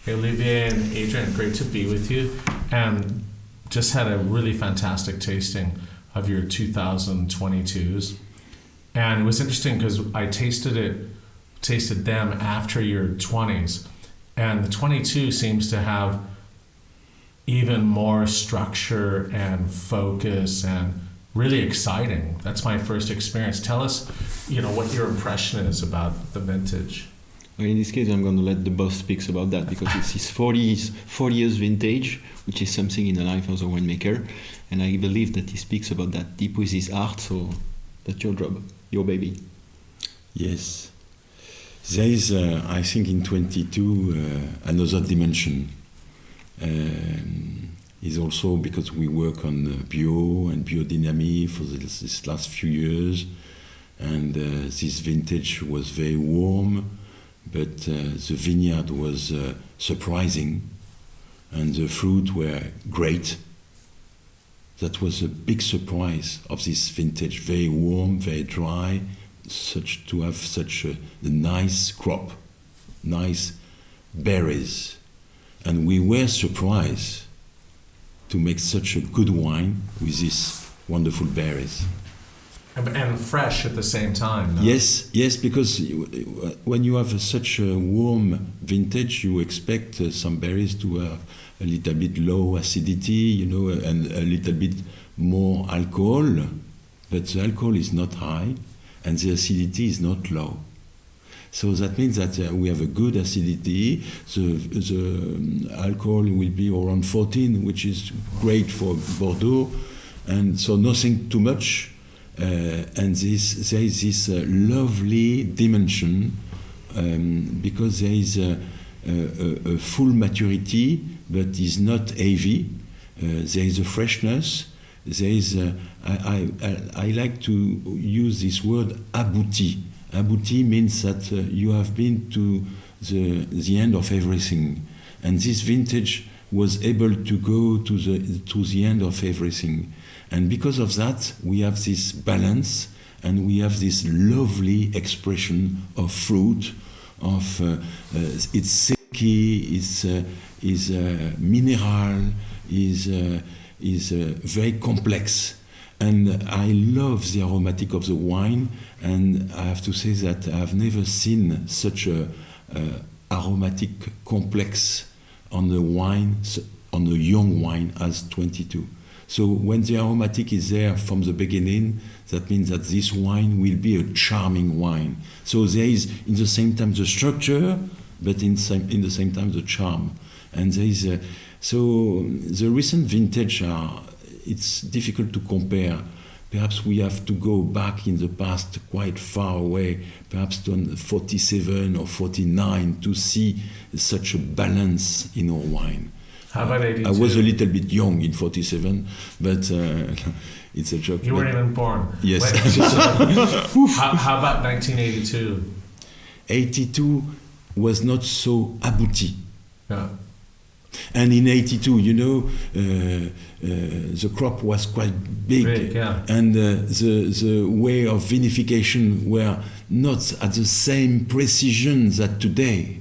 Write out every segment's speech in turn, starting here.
Hey, Olivier and Adrien, great to be with you. And just had a really fantastic tasting of your 2022s. And it was interesting because I tasted them after your 20s. And the 22 seems to have even more structure and focus and really exciting. That's my first experience. Tell us, what your impression is about the vintage. Well, in this case, I'm going to let the boss speak about that because it's his 40 years vintage, which is something in the life of the winemaker. And I believe that he speaks about that deep with his heart, so that's your job, your baby. Yes. There is, I think, in 22, another dimension. Is also because we work on bio and biodynamic for this last few years, and this vintage was very warm, but the vineyard was surprising, and the fruit were great. That was a big surprise of this vintage, very warm, very dry, to have such a nice crop, nice berries. And we were surprised to make such a good wine with these wonderful berries. And fresh at the same time. No? Yes, because when you have such a warm vintage, you expect some berries to have a little bit low acidity, and a little bit more alcohol, but the alcohol is not high and the acidity is not low. So that means that we have a good acidity. The alcohol will be around 14, which is great for Bordeaux, and so nothing too much. And there is this lovely dimension because there is a full maturity, but is not heavy. There is a freshness. There is I like to use this word abouti. Abouti means that you have been to the end of everything, and this vintage was able to go to the end of everything, and because of that we have this balance, and we have this lovely expression of fruit, of it's silky, is mineral, is very complex. And I love the aromatic of the wine, and I have to say that I have never seen such a aromatic complex on a wine, on a young wine as 22. So when the aromatic is there from the beginning, that means that this wine will be a charming wine. So there is, in the same time, the structure, but in the same time, the charm. And there is so the recent vintage are. It's difficult to compare. Perhaps we have to go back in the past quite far away, perhaps to 47 or 49, to see such a balance in our wine. How about 82? I was a little bit young in 47, but it's a joke. You weren't even born. Yes. How about 1982? 82 was not so abouti. Yeah. And in 82, the crop was quite big, yeah. And the way of vinification were not at the same precision that today.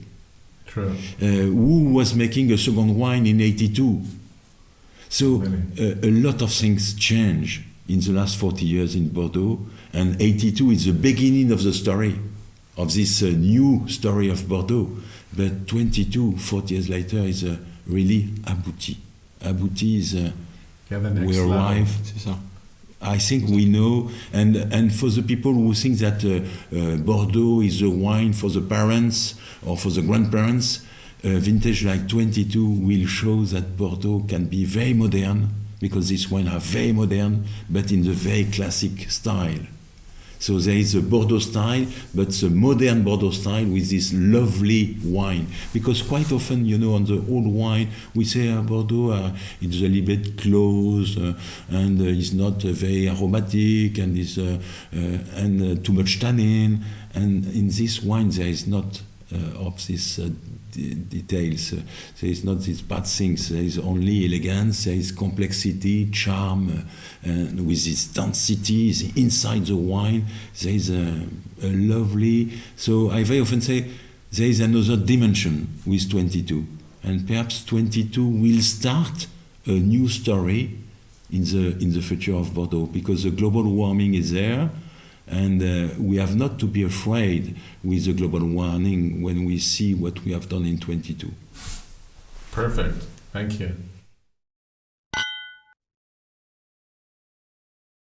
True. Who was making a second wine in 82? So a lot of things change in the last 40 years in Bordeaux, and 82 is the beginning of the story, of this new story of Bordeaux. But 22, 40 years later, is really abouti. Abouti is we arrive. I think we know, and for the people who think that Bordeaux is a wine for the parents or for the grandparents, vintage like 22 will show that Bordeaux can be very modern, because these wines are very modern, but in the very classic style. So there is a Bordeaux style, but the modern Bordeaux style with this lovely wine. Because quite often, on the old wine, we say Bordeaux it's a little bit close and it's not very aromatic and is too much tannin. And in this wine, there is not of these details. There is not these bad things. There is only elegance. There is complexity, charm, and with this density inside the wine. There is a lovely. So I very often say there is another dimension with 22. and perhaps 22 will start a new story in the future of Bordeaux, because the global warming is there, and we have not to be afraid with the global warming when we see what we have done in 22. Perfect. Thank you.